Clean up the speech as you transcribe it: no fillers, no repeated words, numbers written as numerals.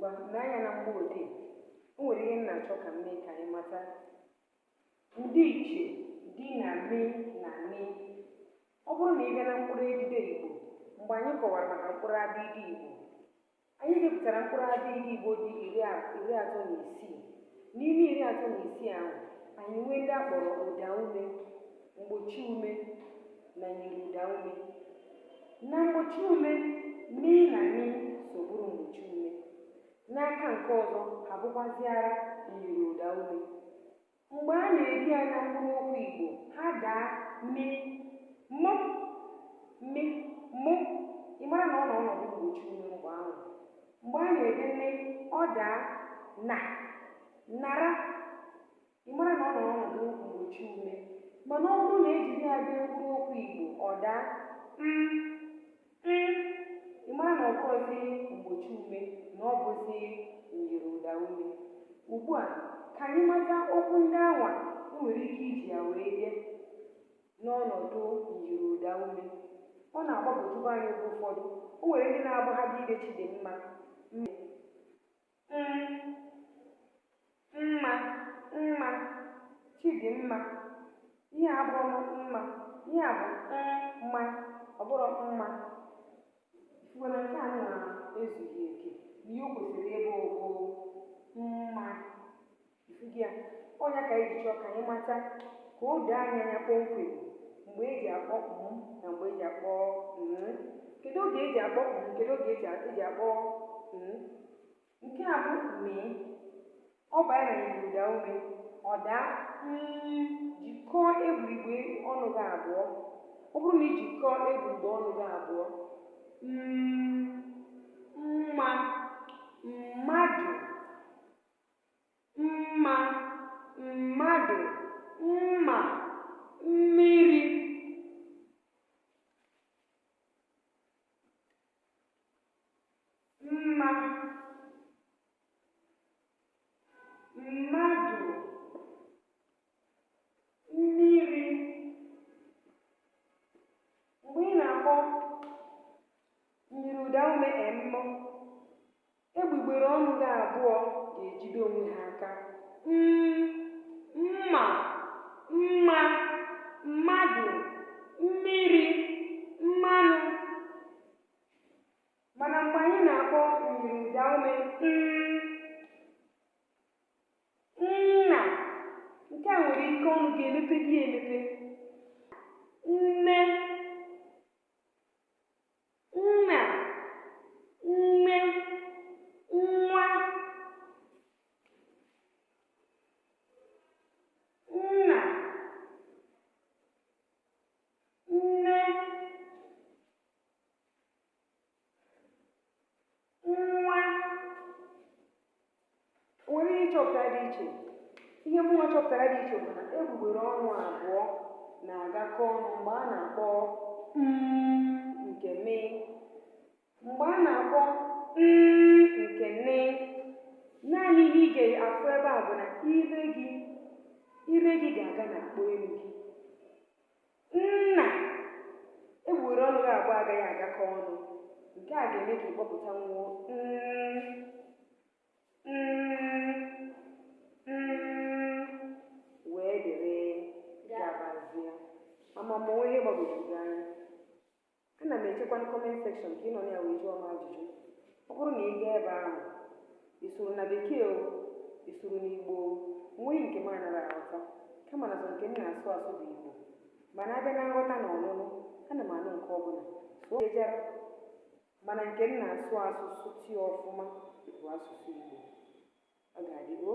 ngwa n'anya na mgbọodee o nwere ihe m na-achọ ka m mee ka anyị mata ndị iche di na me na nne. Ọ bụrụ na ị bịa na mkpụrụ edide Igbo, mgbe anyị kọwara maka mkpụrụ abịịdị Igbo, anyị depụtara mkpụrụ abịịdị Igbo dị iri atọ na isii. N'ime iri atọ na isii ahụ, anyị nwee ndị akpọrọ ụda ume, mgbochi ume na nyiri ụda ume. Na mgbochi ume, mi na mi so bụrụ mgbochi ume. N'aka nke ọzọ, ha bụkwaziara nyiri ụda ume. Mgbe a na-edi ya na mkpụrụ okwu Igbo, ha daa mi, mụ, mi, mụ. Ị mara na ọ nọ ọnọdụ mgbochi ume mgbe ahụ. Mgbe a na-ede nne, ọ daa na, nara. Ị mara na ọ nọ ọnọdụ mgbochi ume. Mana ọ bụrụ na ejiri ya dee mkpụrụ okwu Igbo, ọ daa ị mara na ọ bụrụzi mgbochi ume, na ọ bụzi nyiri ụda ume. Ugbu a, ka anyị mata okwu ndị anwa nwere ike iji ya wee dee n'ọnọdụ nyiri ụda ume. Ọ na-agbagwoju anyị oge ụfọdụ. O nwere ndị na-abụ ha dị ide Chidimma, mma, mma, Chidimma. Ihe a bụrụ mma, ihe a bụ mma, ọ bụrụ mma. Ifuwe na nke a na-ezughị oke, ihe o kwesịrị ịbụ mma. Ifugi ya, ọnya ka eji chọọ ka anyị mata ka o doo anya ya kpọmkwem mgbe eji akpọ na mgbe eji akpọ kedu oge eji akpọ kedu oge eji akpọ nke a bụ mee. Ọ banyere na nyiri ụda ume, ọ daa jikọọ egwurigwe ọnụ gị abụọ. Ọ bụrụ na ijikọọ egwurigwe ọnụ gị abụọ, mma, mmadụ, mma, mmadụ, mma, mmiri, mma, mmadụ, mmiri. Mgbe ị na-akpọ nyiri ụda ume emmụ, egbugbere ọnụ gị abụọ ga-ejide onwe ha aka. Mma, mma, mmadụ, mmiri, mmanụ. Mana mgbe anyị na-akpọ nyiri ụda ume nna, nke a nwere ike ọnụ ga-emepe gị emepe. Nne, nna, nne, nwa, nna, nne, nwa. O nwere ihe chọpụtara dị iche. Ihe mụnwa chọpụtara dị iche bụ na egbugbere ọnụ abụọ na-agakọ ọnụ mgbe a na-akpọ nke me. Mgbe a na-akpọ nke nne, naanị ihe ị ga-afụ ebe a bụ na ire gị ga-aga na akpọ elu gị. Nna, egbugbere ọnụ gị abụọ agaghị agakọ ọnụ. Nke a ga-eme ka ị kpọpụta nwuo wee dere gabazie. Amamọnwe ihe gbagwojuru anya. Ana m echekwa na comment section ka ị nọ na ya wee jụọ m ajụjụ. Ọ bụrụ na ị gaa ebe ahụ, isoro na Bekee o, isoro n'Igbo, nweghị nke m anaghị aghọta, kama na nke m na-asụ asụ bụ Igbo. Mana abịa na nghọta na ọnụnụ, ana m anụ nke ọbụla so ejere. Mana nke m na-asụ asụsụ tie ọfụma bụ asụsụ Igbo. Ọ ga-adịgo.